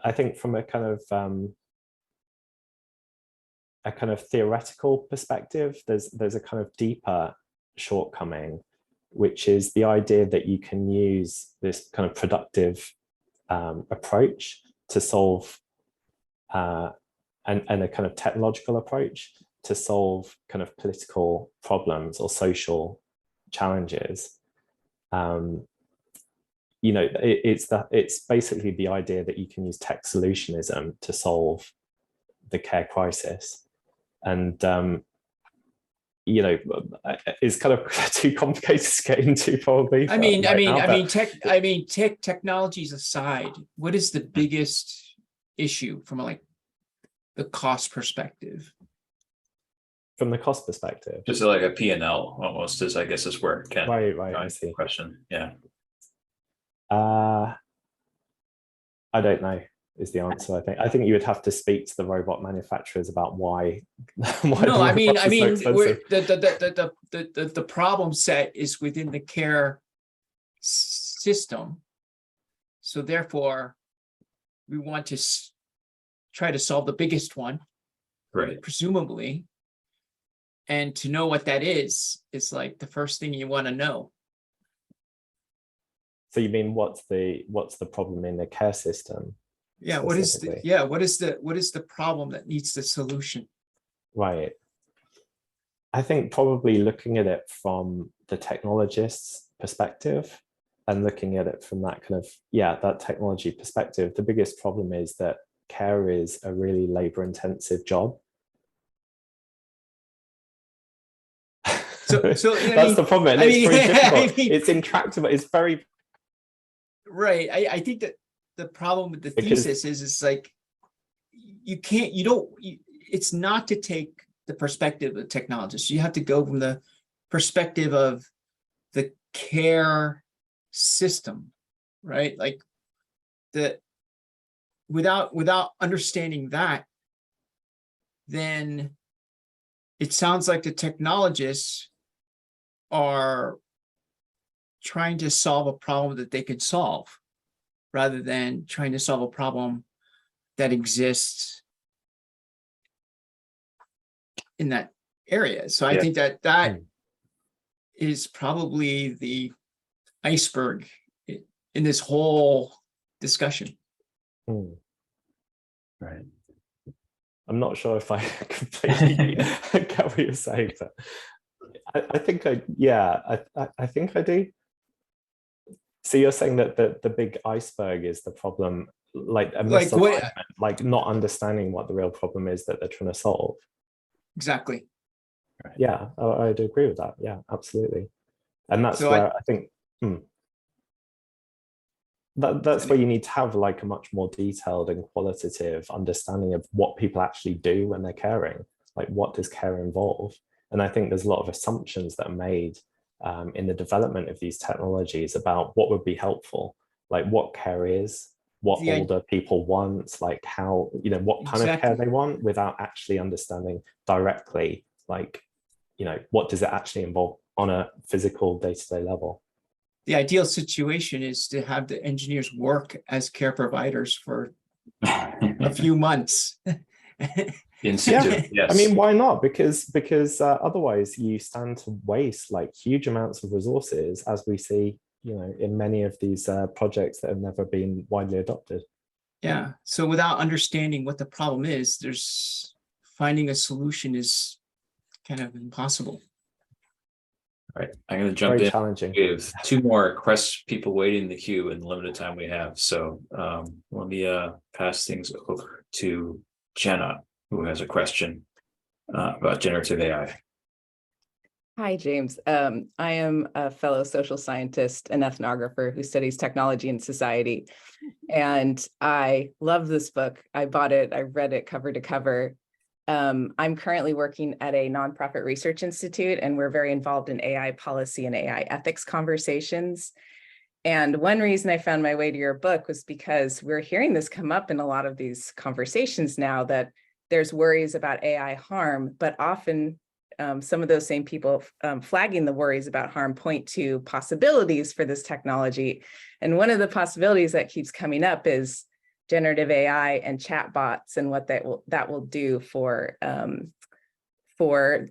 I think from a kind of theoretical perspective, there's a kind of deeper shortcoming, which is the idea that you can use this kind of productive approach to solve and a kind of technological approach to solve kind of political problems or social challenges. It's basically the idea that you can use tech solutionism to solve the care crisis. And it's kind of too complicated to get into probably. Technologies aside, what is the biggest issue from the cost perspective? From the cost perspective, just like a P&L almost is, I guess, is where it can. Right. I see. Question. Yeah. I don't know is the answer. I think you would have to speak to the robot manufacturers about why. The problem set is within the care system, so therefore we want to try to solve the biggest one, right? Presumably, and to know what that is like the first thing you want to know. So you mean what's the problem in the care system? Yeah, what is the problem that needs the solution? Right. I think probably looking at it from the technologist's perspective and looking at it from that kind of, that technology perspective, the biggest problem is that care is a really labor-intensive job. So that's the problem. It's very difficult. It's intractable. It's very right. I think that the problem with the thesis is it's like it's not to take the perspective of the technologist. You have to go from the perspective of the care system, right? Like without understanding that, then it sounds like the technologists are trying to solve a problem that they could solve rather than trying to solve a problem that exists in that area. So I think that is probably the iceberg in this whole discussion. Right. I'm not sure if I completely get what you're saying, but I think I think I do. So you're saying that the big iceberg is the problem, like not understanding what the real problem is that they're trying to solve. Exactly. Yeah, I'd agree with that. Yeah, absolutely. And that's where I think that's where you need to have like a much more detailed and qualitative understanding of what people actually do when they're caring. Like, what does care involve? And I think there's a lot of assumptions that are made in the development of these technologies about what would be helpful, like what care is, what older people want, like how, what kind of care they want, without actually understanding directly, like, what does it actually involve on a physical day-to-day level. The ideal situation is to have the engineers work as care providers for a few months In situ, yes. I mean, why not? Because otherwise you stand to waste like huge amounts of resources, as we see, in many of these projects that have never been widely adopted. Yeah. So without understanding what the problem is, there's finding a solution is kind of impossible. All right, I'm going to jump Very in. challenging. We have two more people waiting in the queue in the limited time we have. So let me pass things over to Jenna, who has a question about generative AI. Hi, James. I am a fellow social scientist and ethnographer who studies technology and society. And I love this book. I bought it. I read it cover to cover. I'm currently working at a nonprofit research institute, and we're very involved in AI policy and AI ethics conversations. And one reason I found my way to your book was because we're hearing this come up in a lot of these conversations now, that there's worries about AI harm, but often some of those same people flagging the worries about harm point to possibilities for this technology. And one of the possibilities that keeps coming up is generative AI and chatbots, and what that will do for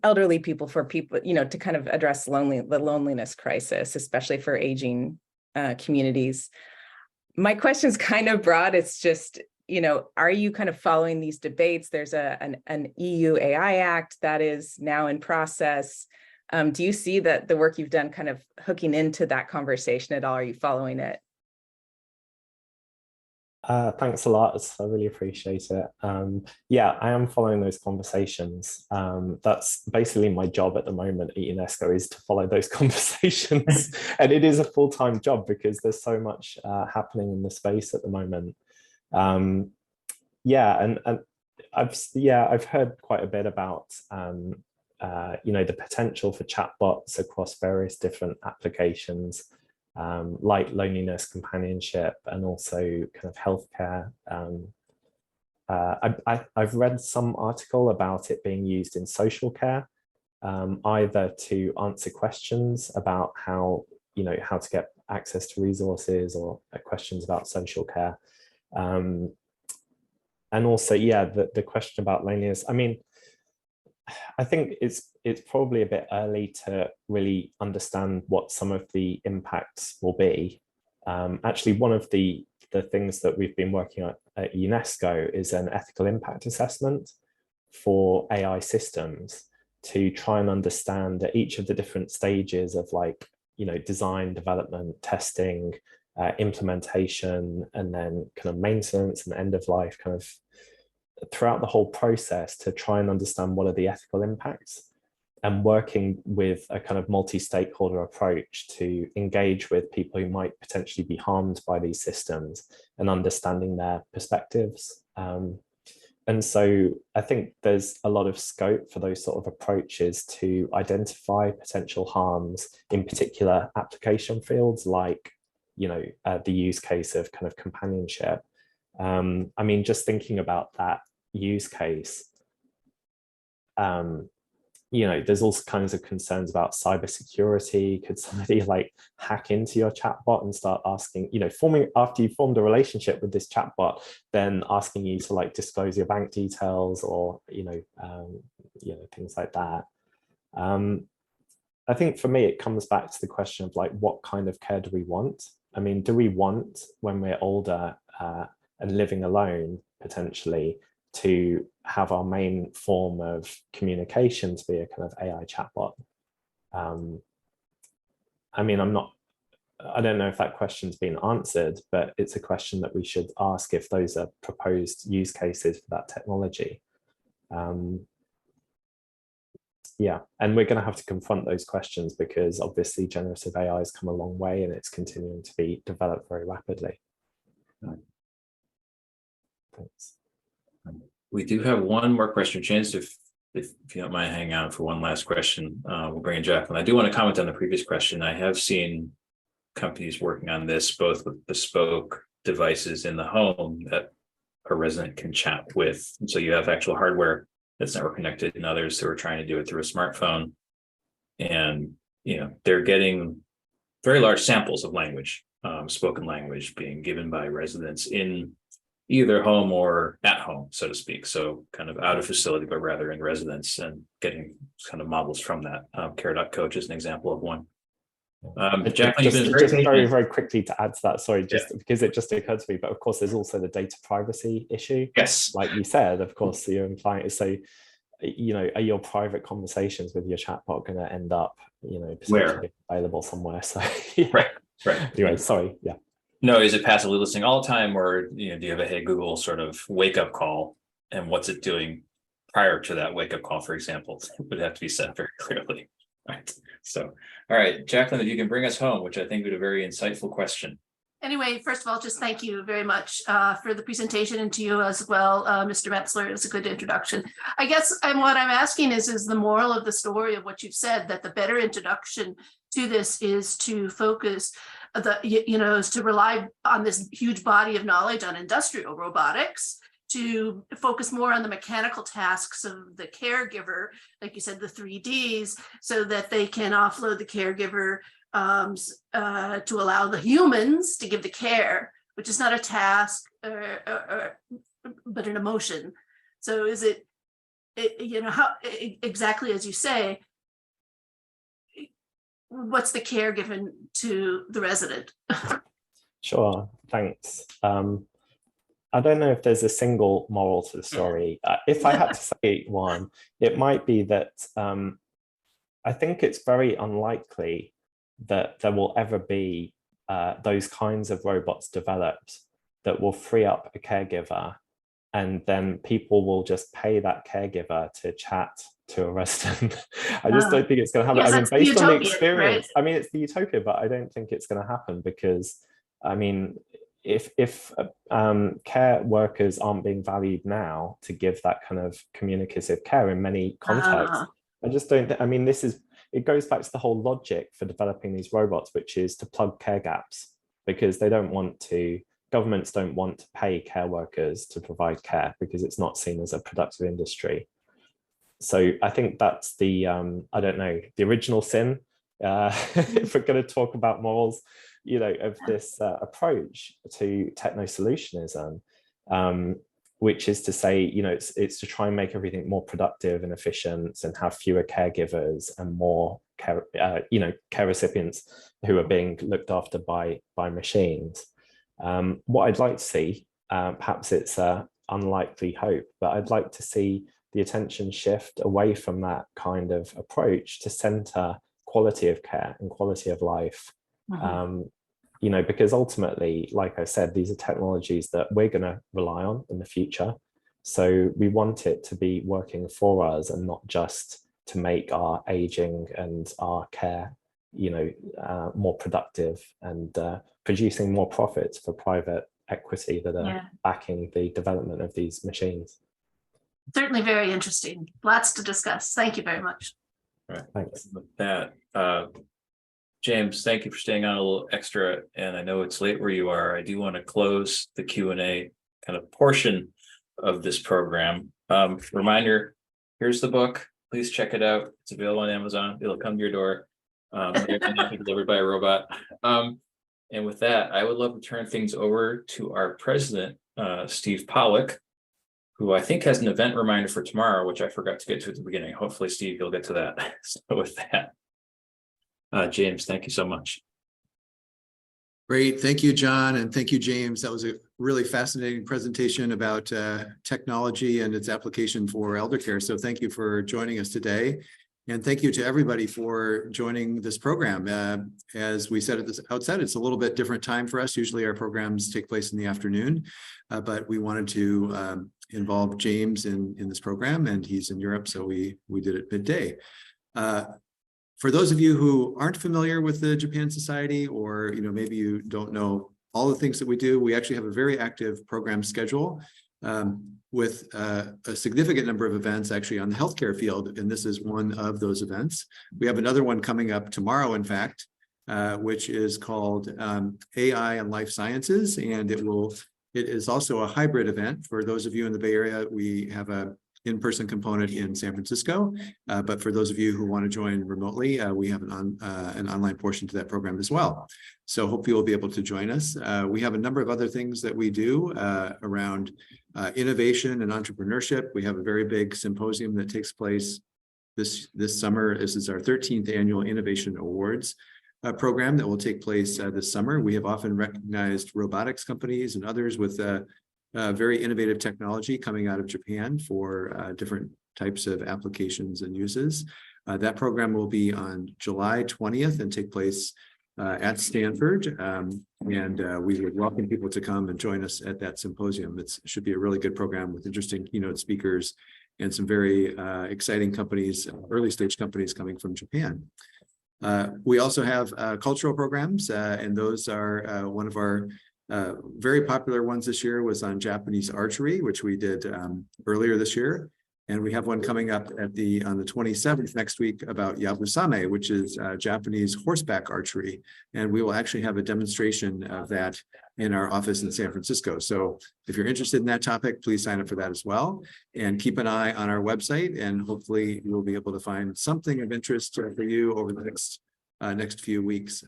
elderly people, for people, to kind of address the loneliness crisis, especially for aging communities. My question's kind of broad. It's just, are you kind of following these debates? There's an EU AI Act that is now in process. Do you see that the work you've done kind of hooking into that conversation at all? Are you following it? Thanks a lot. I really appreciate it. Yeah, I am following those conversations. That's basically my job at the moment at UNESCO, is to follow those conversations. And it is a full-time job because there's so much happening in the space at the moment. Yeah, and I've heard quite a bit about the potential for chatbots across various different applications, like loneliness, companionship, and also kind of healthcare. I've read some article about it being used in social care, either to answer questions about how to get access to resources, or questions about social care. And also, yeah, the question about loneliness. I mean, I think it's probably a bit early to really understand what some of the impacts will be. Actually, one of the things that we've been working on at UNESCO is an ethical impact assessment for AI systems, to try and understand at each of the different stages of design, development, testing, implementation, and then kind of maintenance and end of life, kind of throughout the whole process, to try and understand what are the ethical impacts, and working with a kind of multi-stakeholder approach to engage with people who might potentially be harmed by these systems and understanding their perspectives. And so I think there's a lot of scope for those sort of approaches to identify potential harms in particular application fields, like the use case of kind of companionship. I mean, just thinking about that use case, there's all kinds of concerns about cybersecurity. Could somebody hack into your chatbot and start asking, after you formed a relationship with this chatbot, then asking you to disclose your bank details, or things like that. I think for me, it comes back to the question of what kind of care do we want? I mean, do we want, when we're older and living alone, potentially, to have our main form of communication to be a kind of AI chatbot? I mean, I don't know if that question's been answered, but it's a question that we should ask if those are proposed use cases for that technology. Yeah, and we're going to have to confront those questions, because obviously generative AI has come a long way and it's continuing to be developed very rapidly. Thanks. We do have one more question. Chance, if you don't mind hanging out for one last question, we'll bring in Jacqueline. I do want to comment on the previous question. I have seen companies working on this, both with bespoke devices in the home that a resident can chat with. And so you have actual hardware that's network connected, and others who are trying to do it through a smartphone. And they're getting very large samples of language, spoken language being given by residents in either home or at home, so to speak. So kind of out of facility, but rather in residence, and getting kind of models from that. Care.coach is an example of one. Jacqueline, you've been just very, very, very quickly to add to that, sorry, just because it just occurred to me, but of course there's also the data privacy issue. Yes. Like you said, of course, you're implying, so, you know, are your private conversations with your chatbot going to end up, you know, potentially available somewhere? So yeah. Right. Anyway, sorry. Yeah. No, is it passively listening all the time, or, you know, do you have a Hey Google sort of wake up call, and what's it doing prior to that wake up call, for example? It would have to be said very clearly. Right. So, all right, Jacqueline, if you can bring us home, which I think would be a very insightful question. Anyway, first of all, just thank you very much for the presentation, and to you as well, Mr. Metzler. It's a good introduction. I guess what I'm asking is the moral of the story of what you've said, that the better introduction to this is to focus is to rely on this huge body of knowledge on industrial robotics, to focus more on the mechanical tasks of the caregiver, like you said, the 3Ds, so that they can offload the caregiver to allow the humans to give the care, which is not a task but an emotion. So is it how exactly as you say, what's the care given to the resident? Sure, thanks. I don't know if there's a single moral to the story. If I had to say one, it might be that I think it's very unlikely that there will ever be those kinds of robots developed that will free up a caregiver, and then people will just pay that caregiver to chat to a resident. I just don't think it's going to happen. Yes, I mean, based utopia, on the experience, right? I mean, it's the utopia, but I don't think it's going to happen because, I mean, if care workers aren't being valued now to give that kind of communicative care in many contexts, I just don't, I mean, it goes back to the whole logic for developing these robots, which is to plug care gaps, because governments don't want to pay care workers to provide care because it's not seen as a productive industry. So I think that's the, I don't know, the original sin, if we're going to talk about morals, of this approach to techno-solutionism, which is to say, it's to try and make everything more productive and efficient and have fewer caregivers and more care recipients who are being looked after by machines. What I'd like to see, perhaps it's an unlikely hope, but I'd like to see the attention shift away from that kind of approach to center quality of care and quality of life. Because ultimately, like I said, these are technologies that we're going to rely on in the future. So we want it to be working for us and not just to make our aging and our care, more productive and producing more profits for private equity that are backing the development of these machines. Certainly very interesting. Lots to discuss. Thank you very much. All right, thanks. With that, James, thank you for staying on a little extra, and I know it's late where you are. I do want to close the Q&A kind of portion of this program. Reminder, here's the book. Please check it out. It's available on Amazon. It'll come to your door. It may not be delivered by a robot. And with that, I would love to turn things over to our president, Steve Pollock, who I think has an event reminder for tomorrow, which I forgot to get to at the beginning. Hopefully, Steve, you'll get to that. So with that, James, thank you so much. Great. Thank you, John. And thank you, James. That was a really fascinating presentation about technology and its application for eldercare. So thank you for joining us today. And thank you to everybody for joining this program. As we said at the outset, it's a little bit different time for us. Usually our programs take place in the afternoon, but we wanted to involve James in this program, and he's in Europe, so we did it midday. For those of you who aren't familiar with the Japan Society, or maybe you don't know all the things that we do, we actually have a very active program schedule with a significant number of events actually on the healthcare field, and this is one of those events. We have another one coming up tomorrow, in fact, which is called AI and Life Sciences, and it is also a hybrid event. For those of you in the Bay Area, we have a in-person component in San Francisco. But for those of you who want to join remotely, we have an online portion to that program as well. So hope you will be able to join us. We have a number of other things that we do around innovation and entrepreneurship. We have a very big symposium that takes place this summer. This is our 13th annual Innovation Awards program that will take place this summer. We have often recognized robotics companies and others with very innovative technology coming out of Japan for different types of applications and uses. That program will be on July 20th and take place at Stanford. We would welcome people to come and join us at that symposium. It should be a really good program with interesting keynote speakers and some very exciting companies, early stage companies coming from Japan. We also have cultural programs, and those are one of our very popular ones this year was on Japanese archery, which we did earlier this year. And we have one coming up on the 27th next week about Yabusame, which is Japanese horseback archery. And we will actually have a demonstration of that in our office in San Francisco. So if you're interested in that topic, please sign up for that as well. And keep an eye on our website, and hopefully you'll be able to find something of interest for you over the next few weeks.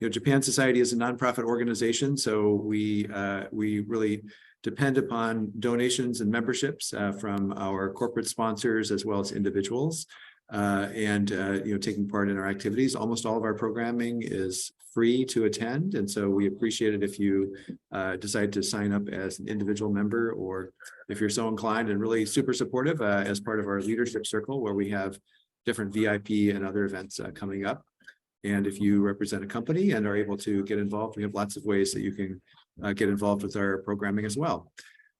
Japan Society is a nonprofit organization, so we really depend upon donations and memberships from our corporate sponsors as well as individuals, and taking part in our activities. Almost all of our programming is free to attend, and so we appreciate it if you decide to sign up as an individual member, or if you're so inclined and really super supportive as part of our leadership circle, where we have different VIP and other events coming up. And if you represent a company and are able to get involved, we have lots of ways that you can get involved with our programming as well.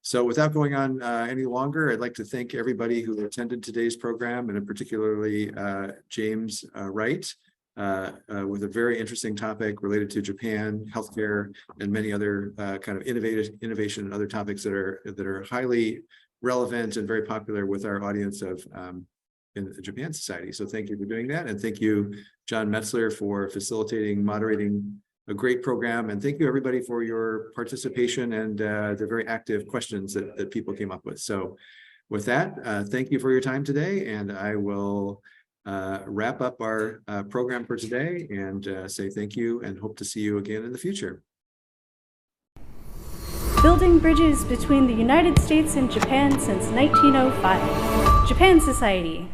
So without going on any longer, I'd like to thank everybody who attended today's program, and particularly James Wright, with a very interesting topic related to Japan, healthcare, and many other kind of innovation and other topics that are highly relevant and very popular with our audience of in the Japan Society. So thank you for doing that. And thank you, John Metzler, for facilitating, moderating a great program. And thank you everybody for your participation and the very active questions that people came up with. So with that, thank you for your time today. And I will wrap up our program for today and say thank you and hope to see you again in the future. Building bridges between the United States and Japan since 1905. Japan Society.